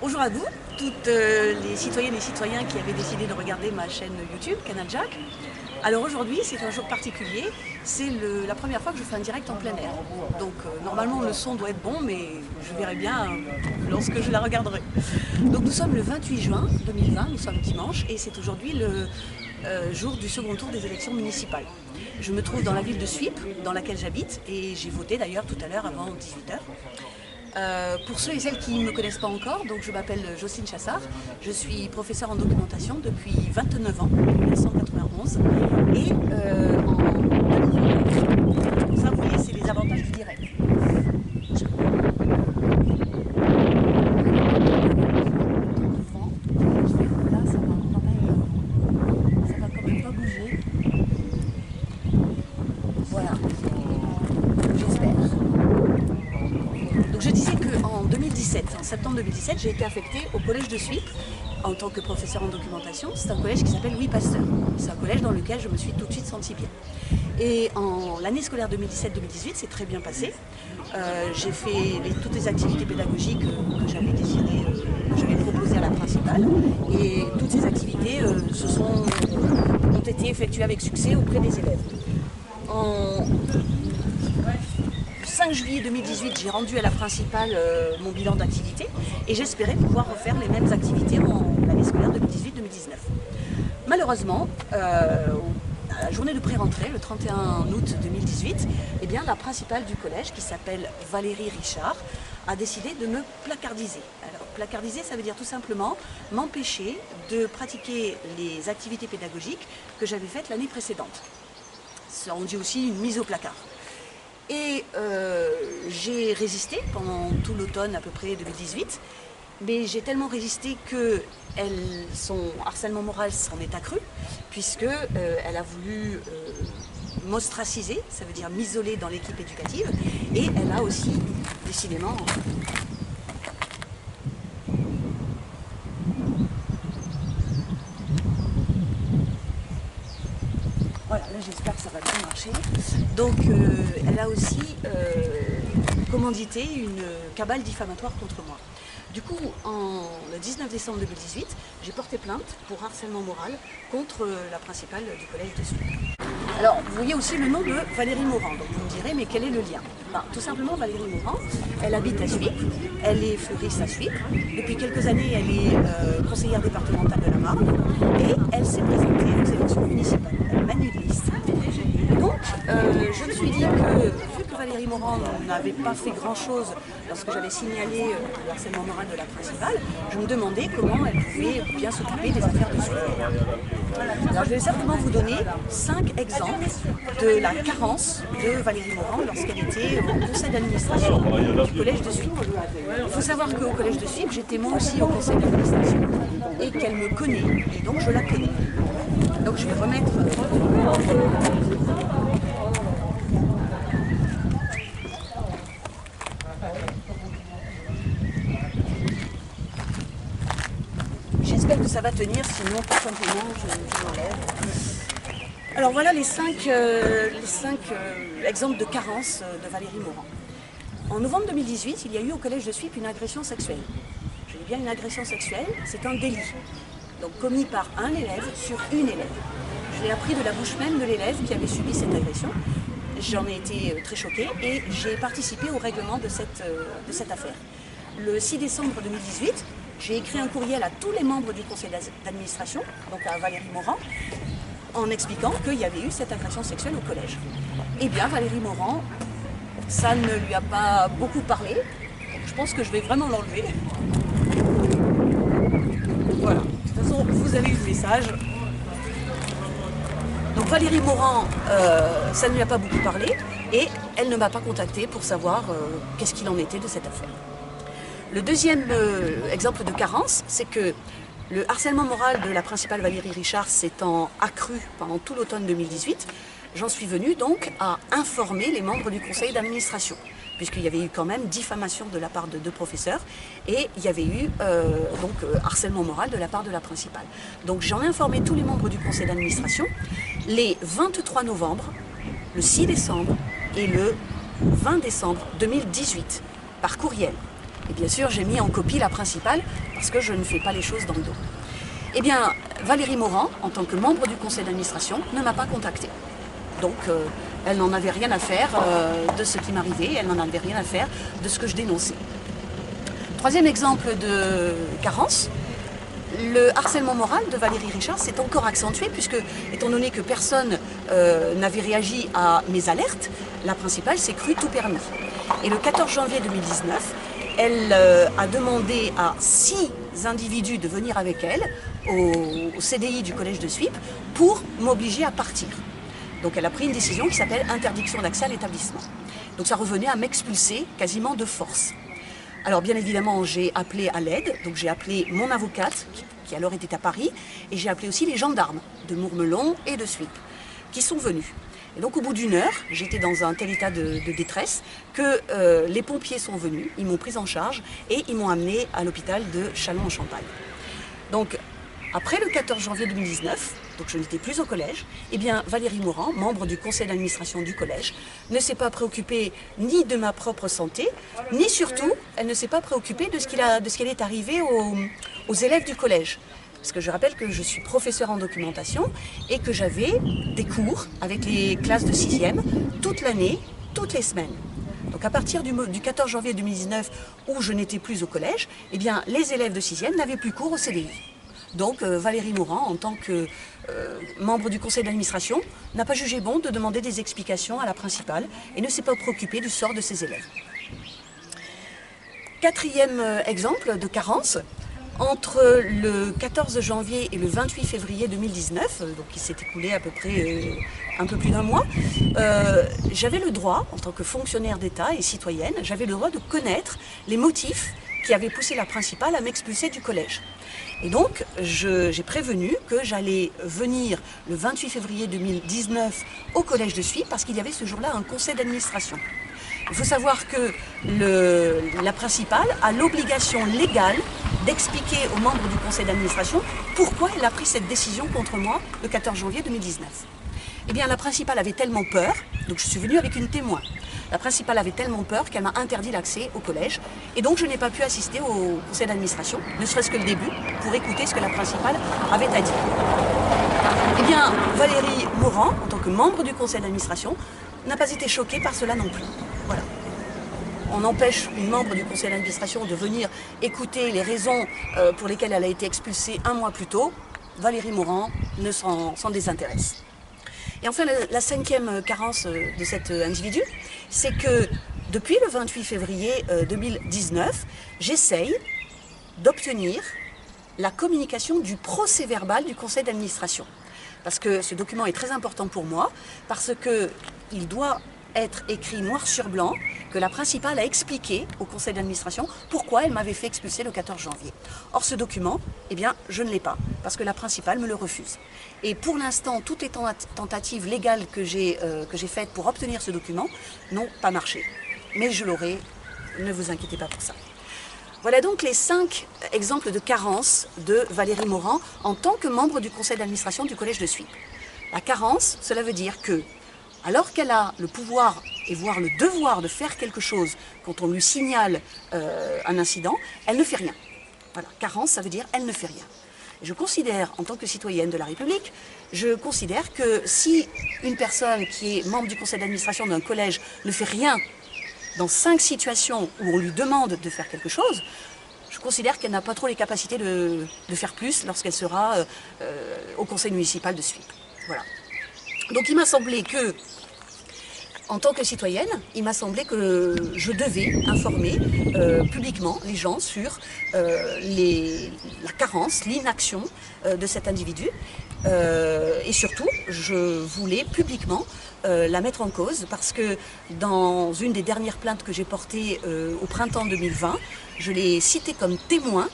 Bonjour à vous, toutes les citoyennes et citoyens qui avaient décidé de regarder ma chaîne YouTube, Canal Jack. Alors aujourd'hui, c'est un jour particulier, c'est la première fois que je fais un direct en plein air. Donc normalement le son doit être bon, mais je verrai bien lorsque je la regarderai. Donc nous sommes le 28 juin 2020, nous sommes dimanche, et c'est aujourd'hui le jour du second tour des élections municipales. Je me trouve dans la ville de Suippes, dans laquelle j'habite, et j'ai voté d'ailleurs tout à l'heure avant 18h. Pour ceux et celles qui ne me connaissent pas encore, donc je m'appelle Jocelyne Chassard, je suis professeure en documentation depuis 29 ans, 1991, et en 2009, ça vous voyez, c'est les avantages du direct. Là, ça va quand même pas bouger. Voilà, j'espère. Donc je disais qu'en 2017, en septembre 2017, j'ai été affectée au collège de Suippes en tant que professeur en documentation. C'est un collège qui s'appelle Louis Pasteur. C'est un collège dans lequel je me suis tout de suite sentie bien. Et en l'année scolaire 2017-2018, c'est très bien passé. J'ai fait toutes les activités pédagogiques que j'avais désirées, que j'avais proposées à la principale. Et toutes ces activités ont été effectuées avec succès auprès des élèves. En 5 juillet 2018, j'ai rendu à la principale mon bilan d'activité et j'espérais pouvoir refaire les mêmes activités en l'année scolaire 2018-2019. Malheureusement, à la journée de pré-rentrée, le 31 août 2018, eh bien, la principale du collège, qui s'appelle Valérie Richard, a décidé de me placardiser. Alors, placardiser, ça veut dire tout simplement m'empêcher de pratiquer les activités pédagogiques que j'avais faites l'année précédente. Ça, on dit aussi une mise au placard. Et j'ai résisté pendant tout l'automne à peu près 2018, mais j'ai tellement résisté que son harcèlement moral s'en est accru, puisque elle a voulu m'ostraciser, ça veut dire m'isoler dans l'équipe éducative, et elle a aussi décidément... Voilà, là j'espère que ça va bien marcher. Donc elle a aussi commandité une cabale diffamatoire contre moi. Du coup, le 19 décembre 2018, j'ai porté plainte pour harcèlement moral contre la principale du collège de Suippes. Alors, vous voyez aussi le nom de Valérie Morand. Donc vous me direz, mais quel est le lien? Tout simplement, Valérie Morand, elle habite à Suippes, elle est fleuriste à Suippes. Depuis quelques années, elle est conseillère départementale de la Marne et elle s'est présentée aux élections municipales. Elle mène une liste. Donc, je me suis dit que, vu que Valérie Morand n'avait pas fait grand-chose lorsque j'avais signalé le harcèlement moral de la principale, je me demandais comment elle pouvait bien s'occuper des affaires de Suippes. Alors, je vais certainement vous donner 5 exemples de la carence de Valérie Morand lorsqu'elle était au conseil d'administration du collège de Suippes. Il faut savoir qu'au collège de Suippes, j'étais moi aussi au conseil d'administration et qu'elle me connaît, et donc je la connais. Donc je vais remettre... J'espère que ça va tenir, sinon tout simplement je l'enlève. Alors voilà les 5 exemples de carence de Valérie Morand. En novembre 2018, il y a eu au collège de Suippes une agression sexuelle. Je dis bien une agression sexuelle, c'est un délit. Donc commis par un élève sur une élève. Je l'ai appris de la bouche même de l'élève qui avait subi cette agression. J'en ai été très choquée et j'ai participé au règlement de cette affaire. Le 6 décembre 2018, j'ai écrit un courriel à tous les membres du conseil d'administration, donc à Valérie Morand, en expliquant qu'il y avait eu cette agression sexuelle au collège. Eh bien, Valérie Morand, ça ne lui a pas beaucoup parlé. Je pense que je vais vraiment l'enlever. Voilà. De toute façon, vous avez eu le message. Donc Valérie Morand, ça ne lui a pas beaucoup parlé et elle ne m'a pas contactée pour savoir qu'est-ce qu'il en était de cette affaire. Le deuxième exemple de carence, c'est que le harcèlement moral de la principale Valérie Richard s'étant accru pendant tout l'automne 2018, j'en suis venue donc à informer les membres du conseil d'administration, puisqu'il y avait eu quand même diffamation de la part de 2 professeurs et il y avait eu harcèlement moral de la part de la principale. Donc j'en ai informé tous les membres du conseil d'administration les 23 novembre, le 6 décembre et le 20 décembre 2018 par courriel. Et bien sûr, j'ai mis en copie la principale parce que je ne fais pas les choses dans le dos. Eh bien, Valérie Morand, en tant que membre du conseil d'administration, ne m'a pas contactée. Donc, elle n'en avait rien à faire de ce qui m'arrivait, elle n'en avait rien à faire de ce que je dénonçais. Troisième exemple de carence, le harcèlement moral de Valérie Richard s'est encore accentué puisque, étant donné que personne n'avait réagi à mes alertes, la principale s'est crue tout permis. Et le 14 janvier 2019, elle a demandé à 6 individus de venir avec elle au CDI du collège de Suippes pour m'obliger à partir. Donc elle a pris une décision qui s'appelle interdiction d'accès à l'établissement. Donc ça revenait à m'expulser quasiment de force. Alors bien évidemment, j'ai appelé à l'aide, donc j'ai appelé mon avocate, qui alors était à Paris, et j'ai appelé aussi les gendarmes de Mourmelon et de Suippes, qui sont venus. Et donc au bout d'une heure, j'étais dans un tel état de détresse que les pompiers sont venus, ils m'ont prise en charge et ils m'ont amenée à l'hôpital de Châlons-en-Champagne. Donc après le 14 janvier 2019, donc je n'étais plus au collège, eh bien Valérie Morand, membre du conseil d'administration du collège, ne s'est pas préoccupée ni de ma propre santé, ni surtout, elle ne s'est pas préoccupée de ce qu'il est arrivé aux élèves du collège. Parce que je rappelle que je suis professeure en documentation et que j'avais des cours avec les classes de 6e toute l'année, toutes les semaines. Donc à partir du 14 janvier 2019, où je n'étais plus au collège, eh bien les élèves de 6e n'avaient plus cours au CDI. Donc Valérie Morand, en tant que membre du conseil d'administration, n'a pas jugé bon de demander des explications à la principale et ne s'est pas préoccupée du sort de ses élèves. Quatrième exemple de carence, entre le 14 janvier et le 28 février 2019, donc il s'est écoulé à peu près un peu plus d'un mois, j'avais le droit, en tant que fonctionnaire d'État et citoyenne, j'avais le droit de connaître les motifs qui avaient poussé la principale à m'expulser du collège. Et donc, j'ai prévenu que j'allais venir le 28 février 2019 au collège de Suippes parce qu'il y avait ce jour-là un conseil d'administration. Il faut savoir que la principale a l'obligation légale d'expliquer aux membres du conseil d'administration pourquoi elle a pris cette décision contre moi le 14 janvier 2019. Eh bien, la principale avait tellement peur, donc je suis venue avec une témoin. La principale avait tellement peur qu'elle m'a interdit l'accès au collège et donc je n'ai pas pu assister au conseil d'administration, ne serait-ce que le début, pour écouter ce que la principale avait à dire. Eh bien, Valérie Morand, en tant que membre du conseil d'administration, n'a pas été choquée par cela non plus. Voilà. On empêche une membre du conseil d'administration de venir écouter les raisons pour lesquelles elle a été expulsée un mois plus tôt. Valérie Morand ne s'en désintéresse. Et enfin, la cinquième carence de cet individu, c'est que depuis le 28 février 2019, j'essaye d'obtenir la communication du procès-verbal du conseil d'administration. Parce que ce document est très important pour moi, parce qu'il doit être écrit noir sur blanc, que la principale a expliqué au conseil d'administration pourquoi elle m'avait fait expulser le 14 janvier. Or ce document, eh bien, je ne l'ai pas, parce que la principale me le refuse. Et pour l'instant, toutes les tentatives légales que j'ai faites pour obtenir ce document n'ont pas marché. Mais je l'aurai, ne vous inquiétez pas pour ça. Voilà donc les 5 exemples de carence de Valérie Morand en tant que membre du conseil d'administration du collège de Suippes. La carence, cela veut dire que, alors qu'elle a le pouvoir et voire le devoir de faire quelque chose quand on lui signale un incident, elle ne fait rien. Voilà, carence, ça veut dire elle ne fait rien. Je considère, en tant que citoyenne de la République, je considère que si une personne qui est membre du conseil d'administration d'un collège ne fait rien dans 5 situations où on lui demande de faire quelque chose, je considère qu'elle n'a pas trop les capacités de faire plus lorsqu'elle sera au conseil municipal de Suippes. Voilà. Donc il m'a semblé que, en tant que citoyenne, il m'a semblé que je devais informer publiquement les gens sur la carence, l'inaction de cet individu. Et surtout, je voulais publiquement la mettre en cause parce que dans une des dernières plaintes que j'ai portées au printemps 2020, je l'ai cité comme témoin.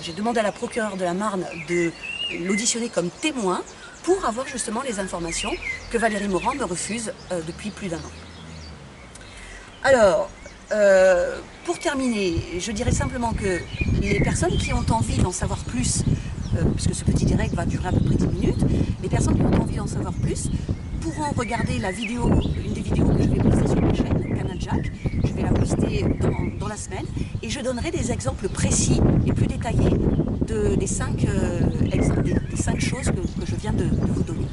J'ai demandé à la procureure de la Marne de l'auditionner comme témoin pour avoir justement les informations que Valérie Morand me refuse depuis plus d'1 an. Alors, pour terminer, je dirais simplement que les personnes qui ont envie d'en savoir plus, puisque ce petit direct va durer à peu près 10 minutes, les personnes qui ont envie d'en savoir plus pourront regarder la vidéo, une des vidéos que je vais poster sur ma chaîne, Canal Jack. Je vais la poster dans la semaine et je donnerai des exemples précis et plus détaillés des cinq choses que je viens de vous donner.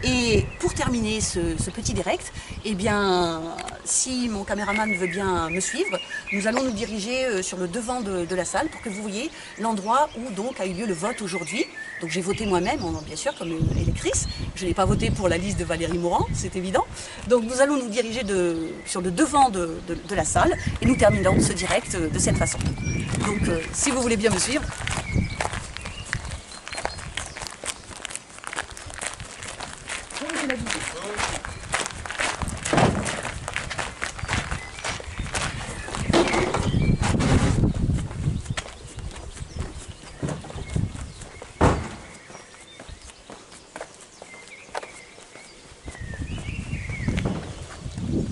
Et pour terminer ce petit direct, eh bien, si mon caméraman veut bien me suivre, nous allons nous diriger sur le devant de la salle pour que vous voyez l'endroit où donc a eu lieu le vote aujourd'hui. Donc j'ai voté moi-même, bien sûr, comme électrice. Je n'ai pas voté pour la liste de Valérie Morand, c'est évident. Donc nous allons nous diriger sur le devant de la salle et nous terminons ce direct de cette façon. Donc si vous voulez bien me suivre.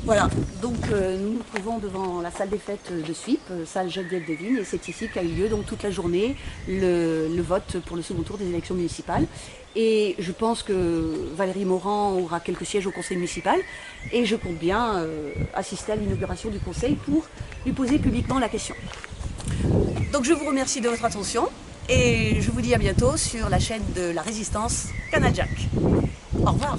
Voilà, donc nous nous trouvons devant la salle des fêtes de Suippes, salle Geneviève de Vigne, et c'est ici qu'a eu lieu donc toute la journée le vote pour le second tour des élections municipales. Et je pense que Valérie Morand aura quelques sièges au conseil municipal, et je compte bien assister à l'inauguration du conseil pour lui poser publiquement la question. Donc je vous remercie de votre attention, et je vous dis à bientôt sur la chaîne de la Résistance Canadjack. Au revoir.